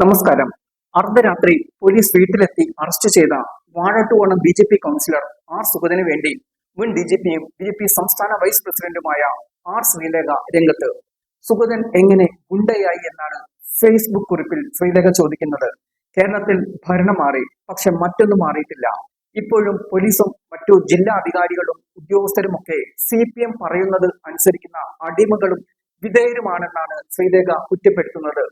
നമസ്കാരം. അർദ്ധരാത്രി പോലീസ് വീട്ടിലെത്തി അറസ്റ്റ് ചെയ്ത വാഴട്ടുകോണം ബി.ജെ.പി കൗൺസിലർ ആർ സുഗതന് വേണ്ടി മുൻ ഡി.ജി.പിയും ബി.ജെ.പി സംസ്ഥാന വൈസ് പ്രസിഡന്റുമായ ആർ ശ്രീലേഖ രംഗത്ത്. സുഗതൻ എങ്ങനെ ഗുണ്ടയായി എന്നാണ് ഫേസ്ബുക്ക് കുറിപ്പിൽ ശ്രീലേഖ ചോദിക്കുന്നത്. കേരളത്തിൽ ഭരണം മാറി, പക്ഷെ മറ്റൊന്നും മാറിയിട്ടില്ല. ഇപ്പോഴും പോലീസും മറ്റു ജില്ലാ അധികാരികളും ഉദ്യോഗസ്ഥരുമൊക്കെ CPM പറയുന്നത് അനുസരിക്കുന്ന അടിമകളും വിധേയരുമാണെന്നാണ് ശ്രീലേഖ കുറ്റപ്പെടുത്തുന്നത്.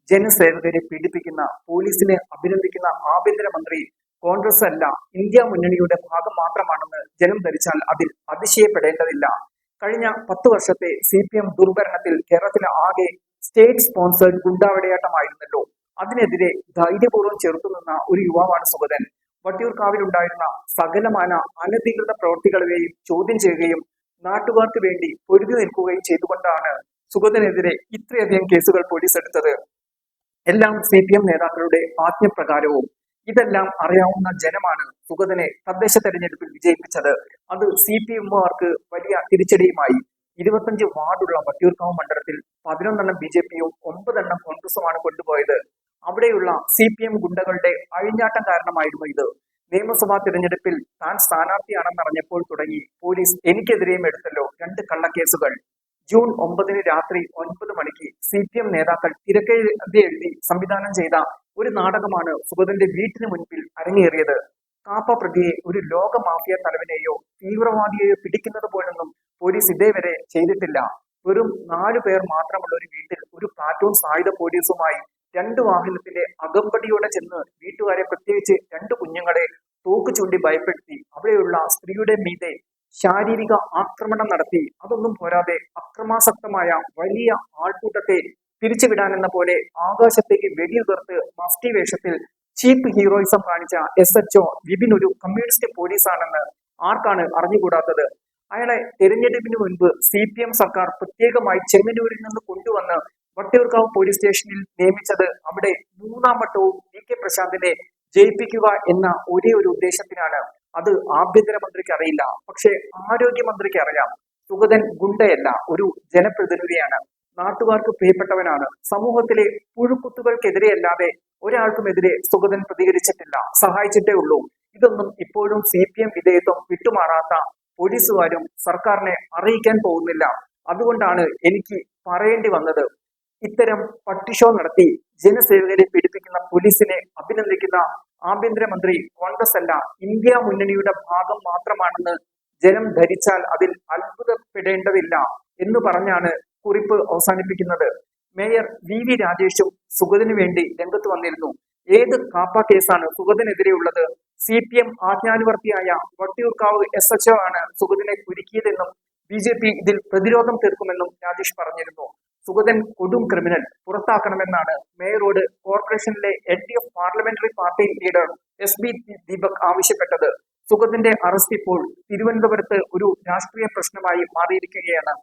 ജനസേവകരെ പീഡിപ്പിക്കുന്ന പോലീസിനെ അഭിനന്ദിക്കുന്ന ആഭ്യന്തരമന്ത്രി കോൺഗ്രസ് അല്ല, ഇന്ത്യ മുന്നണിയുടെ ഭാഗം മാത്രമാണെന്ന് ജനം ധരിച്ചാൽ അതിൽ അതിശയപ്പെടേണ്ടതില്ല. കഴിഞ്ഞ 10 വർഷത്തെ CPM ദുർഭരണത്തിൽ കേരളത്തിലെ ആകെ സ്റ്റേറ്റ് സ്പോൺസേഡ് ഗുണ്ടാവടയാട്ടമായിരുന്നല്ലോ. അതിനെതിരെ ധൈര്യപൂർവ്വം ചെറുത്തുനിന്ന ഒരു യുവാവാണ് സുഗതൻ. വട്ടിയൂർക്കാവിലുണ്ടായിരുന്ന സകലമാന അനധികൃത പ്രവൃത്തികളെയും ചോദ്യം ചെയ്യുകയും നാട്ടുകാർക്ക് വേണ്ടി പൊരുതി നിൽക്കുകയും ചെയ്തുകൊണ്ടാണ് സുഗതനെതിരെ ഇത്രയധികം കേസുകൾ പോലീസ് എടുത്തത്. എല്ലാം CPM നേതാക്കളുടെ ആജ്ഞപ്രകാരവും. ഇതെല്ലാം അറിയാവുന്ന ജനമാണ് സുഗതനെ തദ്ദേശ തെരഞ്ഞെടുപ്പിൽ വിജയിപ്പിച്ചത്. അത് CPMമാർക്ക് വലിയ തിരിച്ചടിയുമായി. 25 വാർഡുള്ള വട്ടിയൂർക്കാവ് മണ്ഡലത്തിൽ 11 BJPയും 9 കോൺഗ്രസുമാണ് കൊണ്ടുപോയത്. അവിടെയുള്ള CPM ഗുണ്ടകളുടെ അഴിഞ്ഞാട്ടം കാരണമായിരുന്നു ഇത്. നിയമസഭാ തിരഞ്ഞെടുപ്പിൽ താൻ സ്ഥാനാർത്ഥിയാണെന്നറിഞ്ഞപ്പോൾ തുടങ്ങി പോലീസ് എനിക്കെതിരെയും എടുത്തല്ലോ 2 കള്ളക്കേസുകൾ. ജൂൺ 9 രാത്രി 9 മണിക്ക് CPM നേതാക്കൾ തിരക്കെഴുതി എഴുതി സംവിധാനം ചെയ്ത ഒരു നാടകമാണ് സുഗതന്റെ വീട്ടിന് മുൻപിൽ അരങ്ങേറിയത്. കാപ്പ പ്രതിയെ ഒരു ലോക മാഫിയ തലവനെയോ തീവ്രവാദിയെയോ പിടിക്കുന്നത് പോലൊന്നും പോലീസ് ഇതേവരെ ചെയ്തിട്ടില്ല. വെറും 4 പേർ മാത്രമുള്ള ഒരു വീട്ടിൽ ഒരു പ്ലാറ്റൂൺ സായുധ പോലീസുമായി 2 വാഹനത്തിന്റെ അകമ്പടിയോടെ ചെന്ന് വീട്ടുകാരെ, പ്രത്യേകിച്ച് 2 കുഞ്ഞുങ്ങളെ തോക്ക് ചൂണ്ടി ഭയപ്പെടുത്തി അവിടെയുള്ള സ്ത്രീയുടെ മീതെ ശാരീരിക ആക്രമണം നടത്തി. അതൊന്നും പോരാതെ അക്രമാസക്തമായ വലിയ ആൾക്കൂട്ടത്തെ പിരിച്ചുവിടാനെന്ന പോലെ ആകാശത്തേക്ക് വെടിയുതിർത്ത് മഫ്തി വേഷത്തിൽ ചീപ്പ് ഹീറോയിസം കാണിച്ച SHO വിപിൻ ഒരു കമ്മ്യൂണിസ്റ്റ് പോലീസാണെന്ന് ആർക്കാണ് അറിഞ്ഞുകൂടാത്തത്? അയാളെ തെരഞ്ഞെടുപ്പിന് മുൻപ് CPM സർക്കാർ പ്രത്യേകമായി ചെങ്ങന്നൂരിൽ നിന്ന് കൊണ്ടുവന്ന് വട്ടിയൂർക്കാവ് പോലീസ് സ്റ്റേഷനിൽ നിയമിച്ചത് അവിടെ 3ാം വട്ടവും VK പ്രശാന്തിനെ ജയിപ്പിക്കുക എന്ന ഒരേ ഒരു ഉദ്ദേശത്തിനാണ്. അത് ആഭ്യന്തരമന്ത്രിക്ക് അറിയില്ല, പക്ഷേ ആരോഗ്യമന്ത്രിക്ക് അറിയാം. സുഗതൻ ഗുണ്ടയല്ല, ഒരു ജനപ്രതിനിധിയാണ്. നാട്ടുകാർക്ക് പ്രിയപ്പെട്ടവനാണ്. സമൂഹത്തിലെ പുഴുക്കുത്തുകൾക്കെതിരെയല്ലാതെ ഒരാൾക്കുമെതിരെ സുഗതൻ പ്രതികരിച്ചിട്ടില്ല, സഹായിച്ചിട്ടേ ഉള്ളൂ. ഇതൊന്നും ഇപ്പോഴും CPM വിധേയത്വം വിട്ടുമാറാത്ത പോലീസുകാരും സർക്കാരിനെ അറിയിക്കാൻ പോകുന്നില്ല. അതുകൊണ്ടാണ് എനിക്ക് പറയേണ്ടി വന്നത്. ഇത്തരം പട്ടിഷോ നടത്തി ജനസേവകരെ പീഡിപ്പിക്കുന്ന പോലീസിനെ അഭിനന്ദിക്കുന്ന ആഭ്യന്തരമന്ത്രി കോൺഗ്രസ് അല്ല, ഇന്ത്യ മുന്നണിയുടെ ഭാഗം മാത്രമാണെന്ന് ജനം ധരിച്ചാൽ അതിൽ അത്ഭുതപ്പെടേണ്ടതില്ല എന്ന് പറഞ്ഞാണ് കുറിപ്പ് അവസാനിപ്പിക്കുന്നത്. മേയർ VV രാജേഷും സുഗതന് വേണ്ടി രംഗത്ത് വന്നിരുന്നു. ഏത് കാപ്പ കേസാണ് സുഗതനെതിരെയുള്ളത്? CPM ആജ്ഞാനുവർത്തിയായ വട്ടിയൂർക്കാവ് SHO ആണ് സുഗതനെ കുരുക്കിയതെന്നും BJP ഇതിൽ പ്രതിരോധം തീർക്കുമെന്നും രാജേഷ് പറഞ്ഞിരുന്നു. സുഗതൻ കൊടും ക്രിമിനൽ, പുറത്താക്കണമെന്നാണ് മേയറോട് കോർപ്പറേഷനിലെ LDF parliamentary party leader SB Deepak ആവശ്യപ്പെട്ടത്. സുഗതന്റെ അറസ്റ്റ് ഇപ്പോൾ തിരുവനന്തപുരത്ത് ഒരു രാഷ്ട്രീയ പ്രശ്നമായി മാറിയിരിക്കുകയാണ്.